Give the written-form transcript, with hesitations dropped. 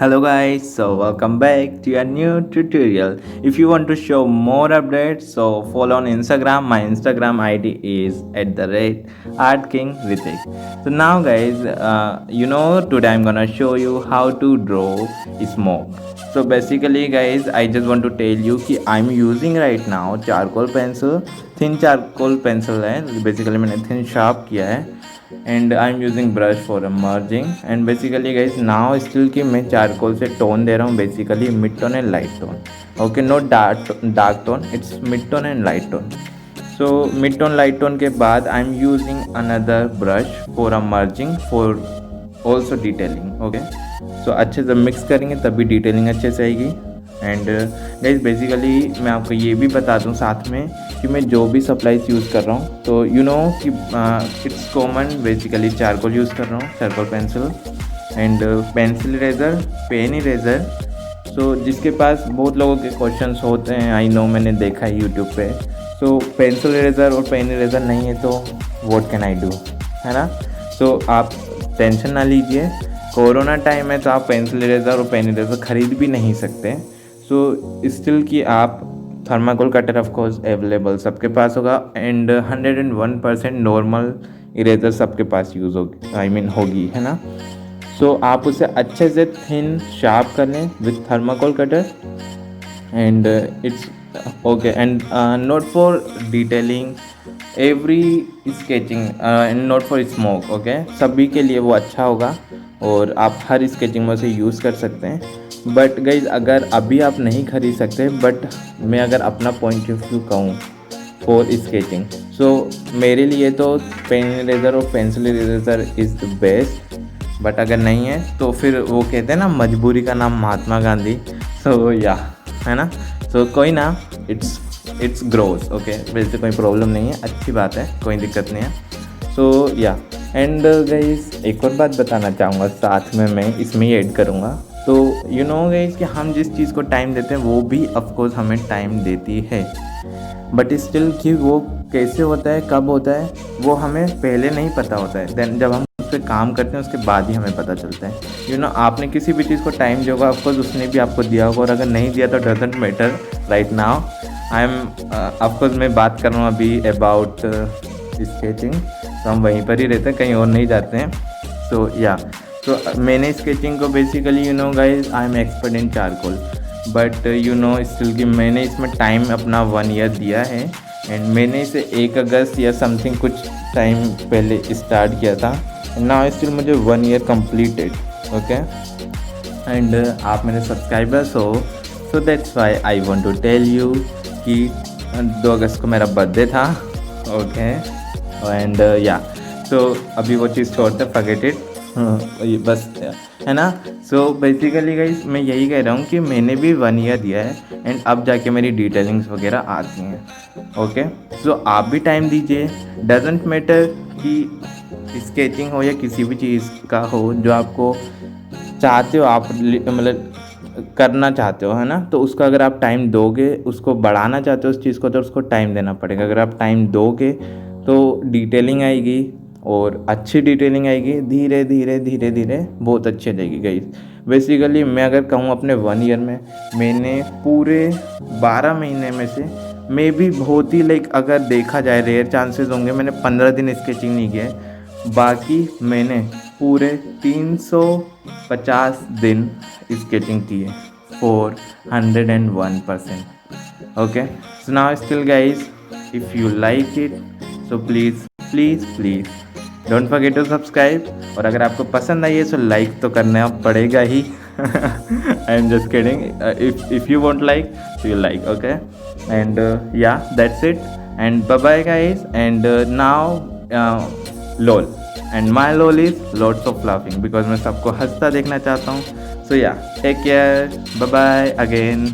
Hello guys, so welcome back to a new tutorial. If you want to show more updates, so follow on Instagram. My Instagram ID is @ArtKingRithik. So now guys, today I'm gonna show you how to draw smoke. So basically guys, I just want to tell you कि I'm using right now charcoal pencil, thin charcoal pencil है. Basically मैंने thin sharp किया है. And I am using brush for merging and basically guys now still कि मैं charcoal से tone दे रहा हूँ basically mid tone and light tone. Okay, not dark tone, it's mid tone and light tone. So mid tone light tone के बाद I am using another brush for merging for also detailing. Okay, so अच्छे से mix करेंगे तभी detailing अच्छे से आएगी. And guys basically मैं आपको ये भी बता दूँ साथ में कि मैं जो भी सप्लाईज यूज़ कर रहा हूँ तो यू नो कि it's common. Basically charcoal use कर रहा हूँ, charcoal pencil and pencil eraser, pen eraser. So जिसके पास बहुत लोगों के क्वेश्चंस होते हैं, आई नो, मैंने देखा है यूट्यूब पे. सो पेंसिल इरेज़र और पेन इरेज़र नहीं है तो व्हाट कैन आई डू, है ना. सो आप टेंशन ना लीजिए, कोरोना टाइम है तो आप पेंसिल इरेज़र और पेन इरेज़र ख़रीद भी नहीं सकते. सो स्टिल कि आप thermocol cutter of course available सबके पास होगा एंड 101% नॉर्मल इरेजर सबके पास यूज़ होगी, आई मीन होगी, है ना. सो आप उसे अच्छे से थिन शार्प कर लें with thermocol cutter and it's okay. And not for detailing every sketching and not for smoke. Okay, सभी के लिए वो अच्छा होगा और आप हर स्केचिंग में उसे यूज़ कर सकते हैं. बट गाइज अगर अभी आप नहीं खरीद सकते, बट मैं अगर अपना पॉइंट ऑफ व्यू कहूँ फॉर स्केचिंग, सो मेरे लिए तो पेन इरेज़र और pencil eraser is the best. But अगर नहीं है तो फिर वो कहते हैं ना, मजबूरी का नाम महात्मा गांधी. सो या, है ना. सो कोई ना, इट्स ग्रोस. ओके, वैसे कोई प्रॉब्लम नहीं है, अच्छी बात है, कोई दिक्कत नहीं है. सो या, एंड गाइज एक और बात बताना चाहूँगा साथ में, मैं इसमें ही ऐड करूँगा. तो यू नो गाइज कि हम जिस चीज़ को टाइम देते हैं वो भी ऑफकोर्स हमें टाइम देती है. बट स्टिल कि वो कैसे होता है, कब होता है, वो हमें पहले नहीं पता होता है. देन जब हम उस पर काम करते हैं उसके बाद ही हमें पता चलता है. यू नो, आपने किसी भी चीज़ को टाइम दिया होगा, ऑफकोर्स उसने भी आपको दिया होगा, और अगर नहीं दिया तो doesn't matter. Right now I am of course मैं बात कर रहा हूँ अभी अबाउट स्केचिंग, तो हम वहीं पर ही रहते हैं, कहीं और नहीं जाते हैं. सो या, तो मैंने स्केचिंग को basically you know guys I am expert in charcoal, but you know still कि मैंने इसमें टाइम अपना 1 ईयर दिया है. एंड मैंने इसे 1 अगस्त या समथिंग कुछ टाइम पहले स्टार्ट किया था. नाउ स्टिल मुझे 1 ईयर कम्प्लीटेड. ओके, एंड आप मेरे सब्सक्राइबर्स हो, so that's why I want to tell you कि 2 अगस्त को मेरा बर्थडे था. ओके, एंड या, सो अभी वो चीज़ छोड़ते, फॉरगेट इट. ये बस, है ना. सो बेसिकली गाइस मैं यही कह रहा हूँ कि मैंने भी 1 ईयर दिया है एंड अब जाके मेरी डिटेलिंग्स वगैरह आती हैं. ओके, सो आप भी टाइम दीजिए. डजेंट मैटर कि स्केचिंग हो या किसी भी चीज़ का हो जो आपको चाहते हो, आप मतलब करना चाहते हो, है ना. तो उसको अगर आप टाइम दोगे, उसको बढ़ाना चाहते हो उस चीज़ को, तो उसको टाइम देना पड़ेगा. अगर आप टाइम दोगे तो डिटेलिंग आएगी और अच्छी डिटेलिंग आएगी. धीरे धीरे धीरे धीरे बहुत अच्छी रहेगी गाइस. बेसिकली मैं अगर कहूँ अपने 1 ईयर में मैंने पूरे 12 महीने में से मे भी बहुत ही अगर देखा जाए रेयर चांसेस होंगे मैंने 15 दिन स्केचिंग नहीं किया है. बाकी मैंने पूरे 350 दिन स्केचिंग की है for 101%. Okay, so now still guys if you like it so please don't forget to subscribe. और अगर आपको पसंद आई है तो लाइक तो करना पड़ेगा ही. I am just kidding. If you won't like तो you like. Okay, and yeah, that's it and bye bye guys. And now lol, and my lol is lots of laughing because मैं सबको हंसता देखना चाहता हूँ. So yeah, take care, bye bye again.